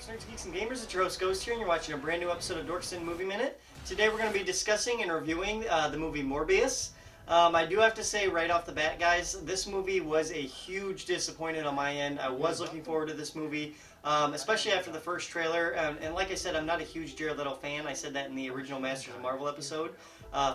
Dorks, Nerds, Geeks, and Gamers. It's your host Ghost here, and you're watching a brand new episode of Dorks Movie Minute. Today we're going to be discussing and reviewing the movie Morbius. I do have to say right off the bat, guys, this movie was a huge disappointment on my end. I was looking forward to this movie, especially after the first trailer. And like I said, I'm not a huge Jared Leto fan. I said that in the original Masters of Marvel episode,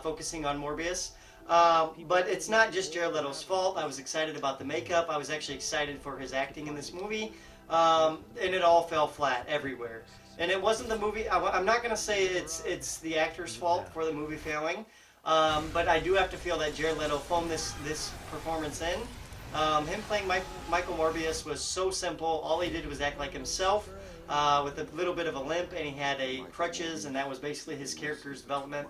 focusing on Morbius. But it's not just Jared Leto's fault. I was excited about the makeup. I was actually excited for his acting in this movie. And it all fell flat everywhere. And it wasn't the movie. I'm not going to say it's the actor's fault for the movie failing. But I do have to feel that Jared Leto phoned this performance in. Him playing Michael Morbius was so simple. All he did was act like himself with a little bit of a limp, and he had crutches, and that was basically his character's development.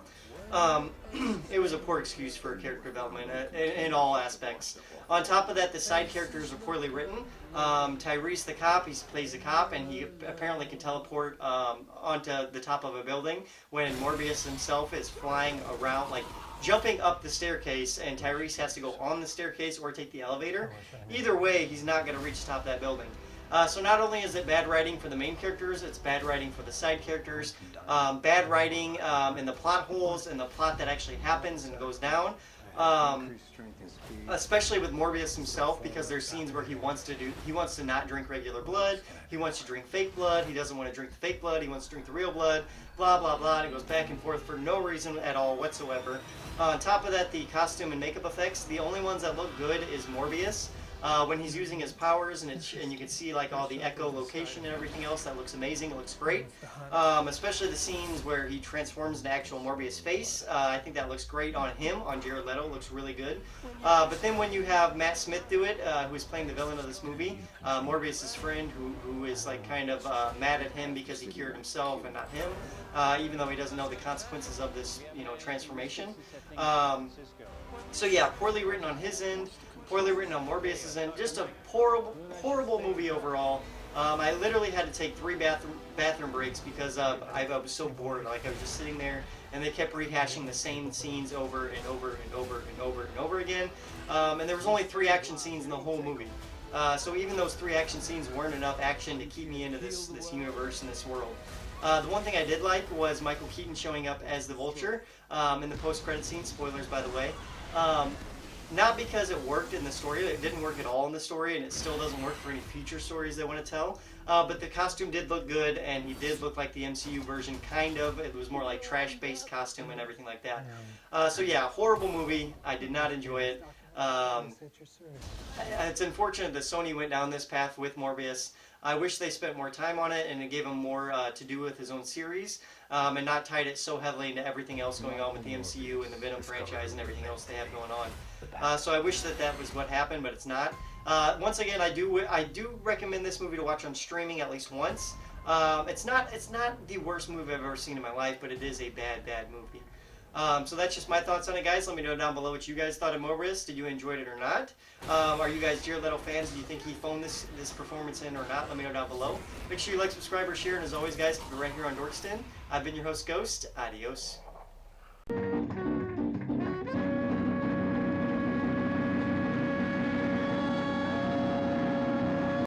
It was a poor excuse for character development in all aspects. On top of that, the side characters are poorly written. Tyrese the cop, he plays a cop, and he apparently can teleport onto the top of a building when Morbius himself is flying around, like jumping up the staircase, and Tyrese has to go on the staircase or take the elevator. Either way, he's not going to reach the top of that building. So not only is it bad writing for the main characters, it's bad writing for the side characters, bad writing in the plot holes, in the plot that actually happens and goes down. Especially with Morbius himself, because there's scenes where he wants to not drink regular blood, he wants to drink fake blood, he doesn't want to drink the fake blood, he wants to drink the real blood, blah blah blah, and it goes back and forth for no reason at all whatsoever. On top of that, the costume and makeup effects, the only ones that look good is Morbius. When he's using his powers, and you can see like all the echolocation and everything else, that looks amazing. It looks great, especially the scenes where he transforms into actual Morbius face. I think that looks great on him. On Jared Leto, looks really good. But then when you have Matt Smith do it, who is playing the villain of this movie, Morbius's friend, who is like kind of mad at him because he cured himself and not him, even though he doesn't know the consequences of this, transformation. So yeah, poorly written on his end. Poorly written on Morbius's end. Just a horrible movie overall. I literally had to take 3 bathroom breaks because I was so bored. Like, I was just sitting there, and they kept rehashing the same scenes over and over and over and over and over again. And there was only 3 action scenes in the whole movie. So even those 3 action scenes weren't enough action to keep me into this universe and this world. The one thing I did like was Michael Keaton showing up as the Vulture in the post-credit scene. Spoilers, by the way. Not because it worked in the story, it didn't work at all in the story, and it still doesn't work for any future stories they want to tell. But the costume did look good, and he did look like the MCU version, kind of. It was more like trash-based costume and everything like that. So yeah, horrible movie. I did not enjoy it. It's unfortunate that Sony went down this path with Morbius. I wish they spent more time on it, and it gave him more to do with his own series, and not tied it so heavily into everything else going on with the MCU and the Venom franchise and everything else they have going on. So I wish that was what happened, but it's not. Once again, I do recommend this movie to watch on streaming at least once. It's not the worst movie I've ever seen in my life, but it is a bad movie. So that's just my thoughts on it, guys. Let me know down below what you guys thought of Morbius. Did you enjoy it or not? Are you guys Jared Leto fans? Do you think he phoned this performance in or not? Let me know down below. Make sure you like, subscribe, or share. And as always, guys, keep it right here on Dorkston. I've been your host, Ghost. Adios.